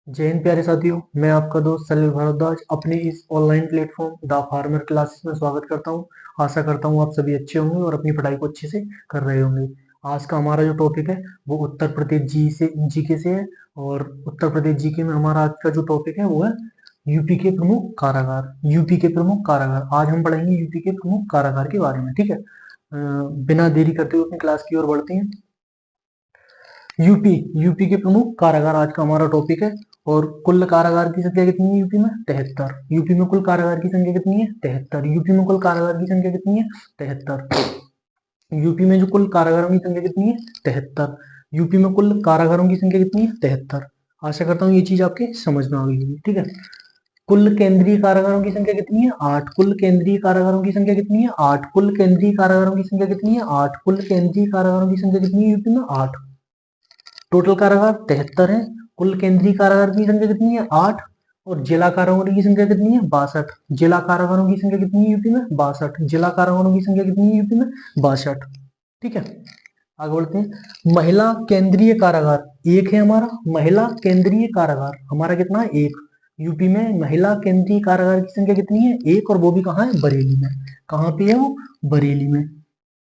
जय हिंद प्यारे साथियों। मैं आपका दोस्त सलील भारद्वाज अपने इस online platform the farmer classes में स्वागत करता हूं। आशा करता हूं आप सभी अच्छे होंगे और अपनी पढ़ाई को अच्छे से कर रहे होंगे। आज का हमारा जो टॉपिक है वो उत्तर प्रदेश जीके से है। और उत्तर प्रदेश जीके में हमारा आज का जो टॉपिक है वो है यूपी के प्रमुख कारागार। यूपी के प्रमुख कारागार आज हम पढ़ेंगे यूपी के प्रमुख कारागार के बारे में। ठीक है, बिना देरी करते हुए अपनी क्लास की ओर बढ़ते हैं। यूपी यूपी के प्रमुख कारागार आज का हमारा टॉपिक है। और कुल कारागार की संख्या कितनी है यूपी में? 73। यूपी में कुल कारागार की संख्या कितनी है? 73। यूपी में कुल कारागार की संख्या कितनी है? 73। यूपी में जो कुल कारागारों की संख्या कितनी है? 73। यूपी में कुल कारागारों की संख्या कितनी है? 73। आशा करता हूँ ये चीज आपके समझ में आ गई होगी। ठीक है, कुल केंद्रीय कारागारों की संख्या कितनी है? 8। कुल केंद्रीय कारागारों की संख्या कितनी है? 8। कुल केंद्रीय कारागारों की संख्या कितनी है? 8। कुल केंद्रीय कारागारों की संख्या कितनी है यूपी में? 8। टोटल कारागार 73 है। कुल केंद्रीय कारागार की संख्या कितनी है? 8। और जिला कारागारों की संख्या कितनी है? 62। जिला कारागारों की संख्या कितनी है यूपी में? 62। जिला कारागारों की संख्या कितनी है यूपी में? 62। ठीक है, आगे बढ़ते हैं। महिला केंद्रीय कारागार एक है हमारा। महिला केंद्रीय कारागार हमारा कितना है? एक। यूपी में महिला केंद्रीय कारागार की संख्या कितनी है? एक। और वो भी कहाँ है? बरेली में। कहाँ पे है वो? बरेली में।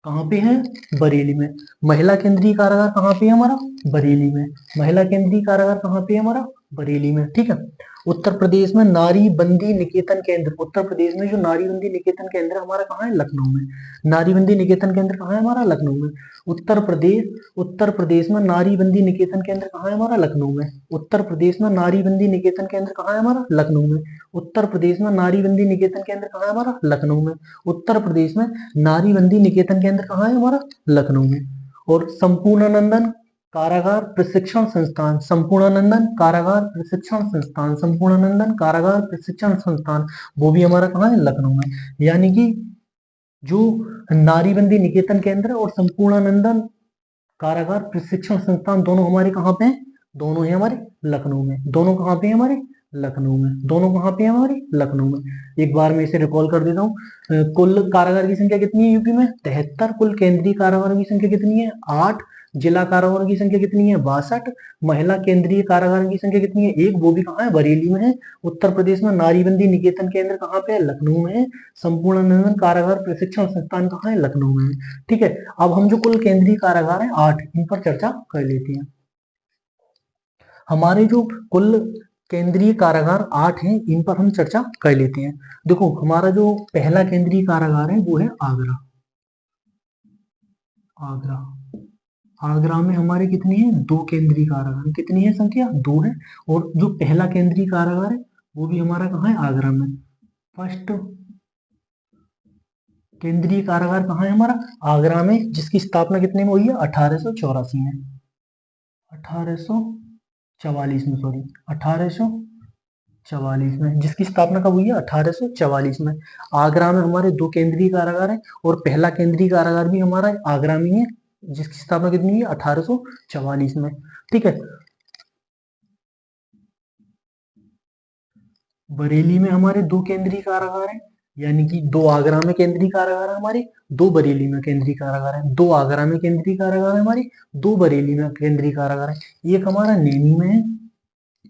कहाँ पे है? बरेली में। महिला केंद्रीय कारागार कहाँ पे है हमारा? बरेली में। महिला केंद्रीय कारागार कहाँ पे है हमारा? बरेली में। ठीक है, उत्तर प्रदेश में नारी बंदी निकेतन केंद्र। उत्तर प्रदेश में जो नारी बंदी निकेतन केंद्र हमारा कहाँ है? लखनऊ में। नारी बंदी निकेतन केंद्र कहाँ है हमारा? लखनऊ में। उत्तर प्रदेश में नारी बंदी निकेतन केंद्र कहाँ है हमारा? लखनऊ में। उत्तर प्रदेश में नारी बंदी निकेतन केंद्र कहाँ है हमारा? लखनऊ में। उत्तर प्रदेश में नारी बंदी निकेतन केंद्र कहाँ है हमारा? लखनऊ में। उत्तर प्रदेश में नारी बंदी निकेतन केंद्र कहाँ है हमारा? लखनऊ में। और संपूर्णानंदन कारागार प्रशिक्षण संस्थान। संपूर्णानंदन कारागार प्रशिक्षण संस्थान। संपूर्णानंदन कारागार प्रशिक्षण संस्थान वो भी हमारा कहाँ है? लखनऊ में। यानी कि जो नारीबंदी निकेतन केंद्र और संपूर्णानंदन कारागार प्रशिक्षण संस्थान दोनों हमारे कहाँ पे हैं? दोनों है हमारे लखनऊ में। दोनों कहाँ पे है हमारे? लखनऊ में। दोनों कहाँ पे है हमारे? लखनऊ में। एक बार मैं इसे रिकॉल कर देता हूँ। कुल कारागार की संख्या कितनी है यूपी में? 73। कुल केंद्रीय कारागारों की संख्या कितनी है? 8। जिला कारागारों की संख्या कितनी है? 62। महिला केंद्रीय कारागारों की संख्या कितनी है? एक। वो भी कहाँ है? बरेली में है। उत्तर प्रदेश में नारीबंदी निकेतन केंद्र कहाँ पे है? लखनऊ में है। संपूर्णानंदन कारागार प्रशिक्षण संस्थान कहाँ है? लखनऊ में है। ठीक है, अब हम जो कुल केंद्रीय कारागार है 8 इन पर चर्चा कर लेते हैं। हमारे जो कुल केंद्रीय कारागार 8 हैं इन पर हम चर्चा कर लेते हैं। देखो, हमारा जो पहला केंद्रीय कारागार है वो है आगरा। आगरा। आगरा में हमारे कितनी है? 2 केंद्रीय कारागार। कितनी है संख्या? 2 है। और जो पहला केंद्रीय कारागार है वो भी हमारा कहाँ है? आगरा में। फर्स्ट केंद्रीय कारागार कहाँ है हमारा? आगरा में, जिसकी स्थापना कितने में हुई है? 1884 में। 1844 में, सॉरी, 1844 में, जिसकी स्थापना कब हुई है? 1844 में। आगरा में हमारे 2 केंद्रीय कारागार हैं और पहला केंद्रीय कारागार भी हमारा आगरा में ही है, जिसकी स्थापना कितनी हुई है? 1844 में। ठीक है, बरेली में हमारे 2 केंद्रीय कारागार हैं, यानी कि 2 आगरा में केंद्रीय कारागार है हमारे, 2 बरेली में केंद्रीय कारागार है। 2 आगरा में केंद्रीय कारागार है हमारे, 2 बरेली में केंद्रीय कारागार है। एक हमारा नैनी में है,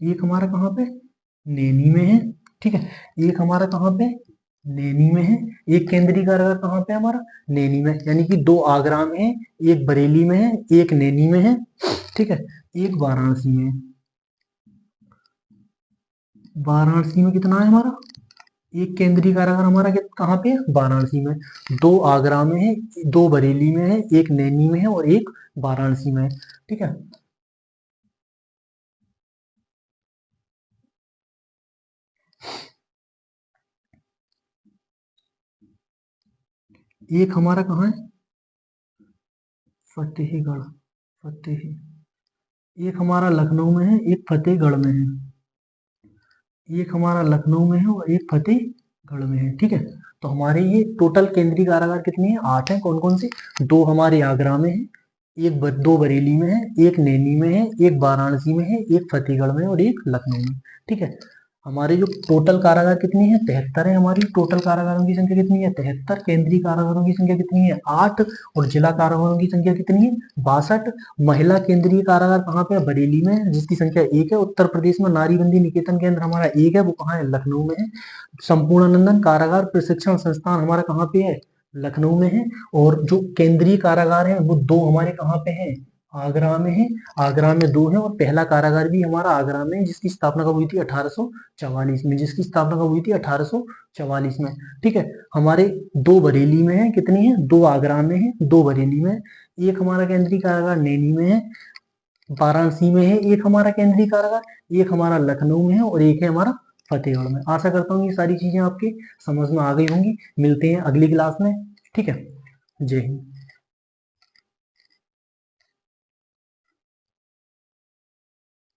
एक हमारा कहाँ पे? नैनी में है। ठीक है, एक हमारा कहाँ पे? नैनी में है। एक केंद्रीय कारागार कहाँ पे है हमारा? नैनी में। यानी कि 2 आगरा में है, एक बरेली में है, एक नैनी में है। ठीक है, एक वाराणसी में है। वाराणसी में कितना है हमारा? एक केंद्रीय कारागार हमारा कहाँ पे है? वाराणसी में। 2 आगरा में है, 2 बरेली में है, एक नैनी में है और एक वाराणसी में है। ठीक है, एक हमारा कहाँ है? फतेहगढ़। फतेह एक हमारा लखनऊ में है, एक फतेहगढ़ में है। एक हमारा लखनऊ में है और एक फतेहगढ़ में है। ठीक है, तो हमारे ये टोटल केंद्रीय कारागार कितने हैं? 8 हैं। कौन कौन से? 2 हमारे आगरा में है, 2 बरेली में है, एक नैनी में है, एक वाराणसी में है, एक फतेहगढ़ में और एक लखनऊ में। ठीक है, हमारे जो टोटल कारागार कितनी है, 73 है। हमारी टोटल कारागारों की संख्या कितनी है, 73। केंद्रीय कारागारों की संख्या कितनी है, 8। और जिला कारागारों की संख्या कितनी है, 62। महिला केंद्रीय कारागार कहाँ पे है, बरेली में है, जिसकी संख्या 1 है। उत्तर प्रदेश में नारीबंदी निकेतन केंद्र हमारा 1 है, वो कहाँ है, लखनऊ में है। संपूर्णानंदन कारागार प्रशिक्षण संस्थान हमारा कहाँ पे है, लखनऊ में है। और जो केंद्रीय कारागार है वो 2 हमारे कहाँ पे हैं, आगरा में है। आगरा में 2 है। और पहला कारागार भी हमारा आगरा में है, जिसकी स्थापना कब हुई थी, 1844 में। जिसकी स्थापना कब हुई थी, 1844 में। ठीक है। हमारे 2 बरेली में है, कितनी है, 2 आगरा में है, 2 बरेली में है। एक हमारा केंद्रीय कारागार नैनी में है, वाराणसी में है एक हमारा केंद्रीय कारागार, एक हमारा लखनऊ में है, और एक है हमारा फतेहगढ़ में। आशा करता हूँ ये सारी चीजें आपकी समझ में आ गई होंगी। मिलते हैं अगली क्लास में। ठीक है। जय हिंद।